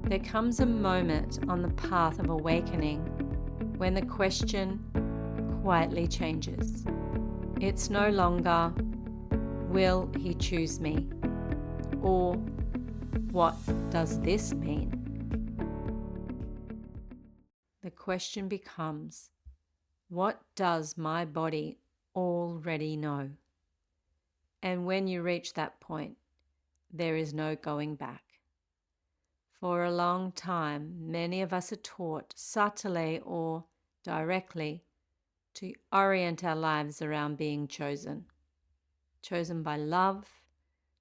There comes a moment on the path of awakening when the question quietly changes. It's no longer, will he choose me? Or, what does this mean? The question becomes, what does my body already know? And when you reach that point, there is no going back. For a long time, many of us are taught subtly or directly to orient our lives around being chosen. Chosen by love,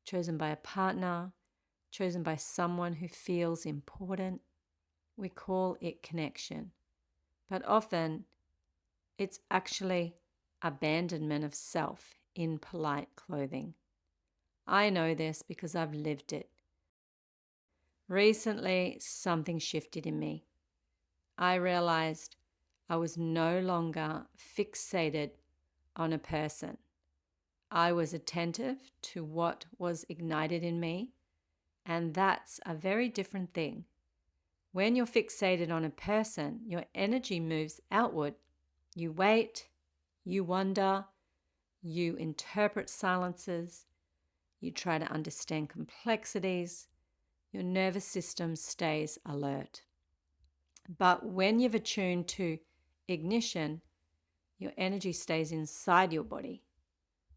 chosen by a partner, chosen by someone who feels important. We call it connection. But often, it's actually abandonment of self in polite clothing. I know this because I've lived it. Recently, something shifted in me. I realized I was no longer fixated on a person. I was attentive to what was ignited in me, and that's a very different thing. When you're fixated on a person, your energy moves outward. You wait, you wonder, you interpret silences, you try to understand complexities, your nervous system stays alert. But when you've attuned to ignition, your energy stays inside your body.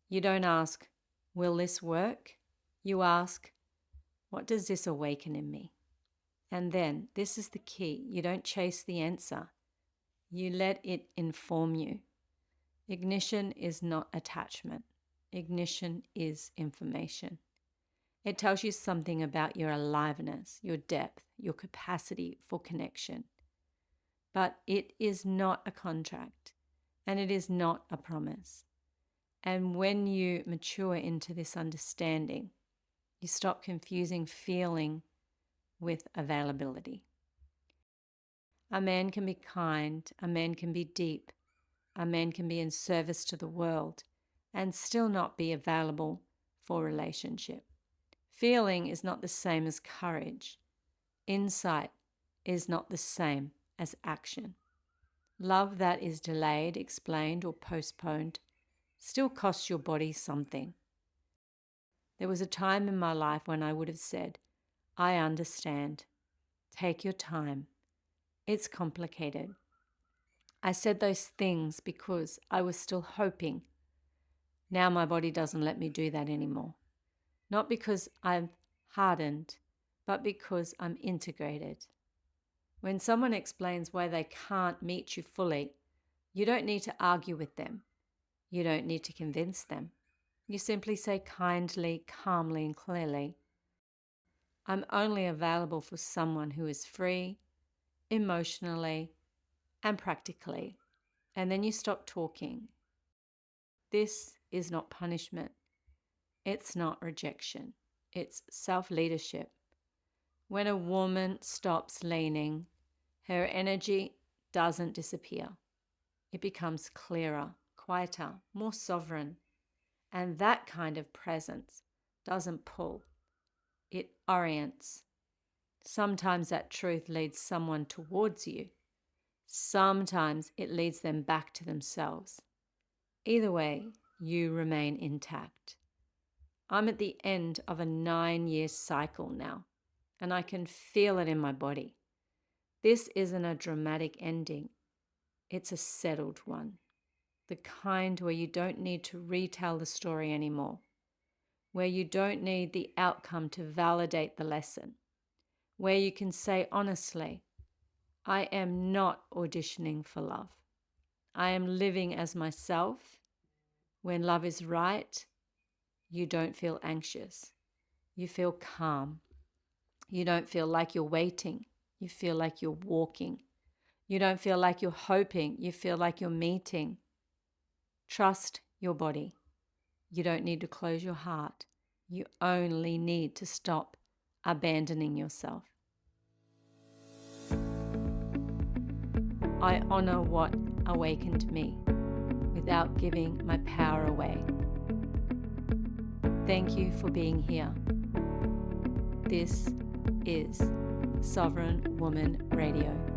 You don't ask, will this work? You ask, what does this awaken in me? And then, this is the key, you don't chase the answer. You let it inform you. Ignition is not attachment. Ignition is information. It tells you something about your aliveness, your depth, your capacity for connection. But it is not a contract, and it is not a promise. And when you mature into this understanding, you stop confusing feeling with availability. A man can be kind, a man can be deep, a man can be in service to the world and still not be available for relationship. Feeling is not the same as courage. Insight is not the same as action. Love that is delayed, explained, or postponed still costs your body something. There was a time in my life when I would have said, I understand. Take your time. It's complicated. I said those things because I was still hoping. Now my body doesn't let me do that anymore. Not because I've hardened, but because I'm integrated. When someone explains why they can't meet you fully, you don't need to argue with them. You don't need to convince them. You simply say kindly, calmly, and clearly, I'm only available for someone who is free, emotionally, and practically. And then you stop talking. This is not punishment. It's not rejection. It's self-leadership. When a woman stops leaning, her energy doesn't disappear. It becomes clearer, quieter, more sovereign. And that kind of presence doesn't pull. It orients. Sometimes that truth leads someone towards you. Sometimes it leads them back to themselves. Either way, you remain intact. I'm at the end of a 9-year cycle now, and I can feel it in my body. This isn't a dramatic ending. It's a settled one. The kind where you don't need to retell the story anymore, where you don't need the outcome to validate the lesson, where you can say honestly, I am not auditioning for love. I am living as myself. When love is right, you don't feel anxious. You feel calm. You don't feel like you're waiting. You feel like you're walking. You don't feel like you're hoping. You feel like you're meeting. Trust your body. You don't need to close your heart. You only need to stop abandoning yourself. I honor what awakened me without giving my power away. Thank you for being here. This is Sovereign Woman Radio.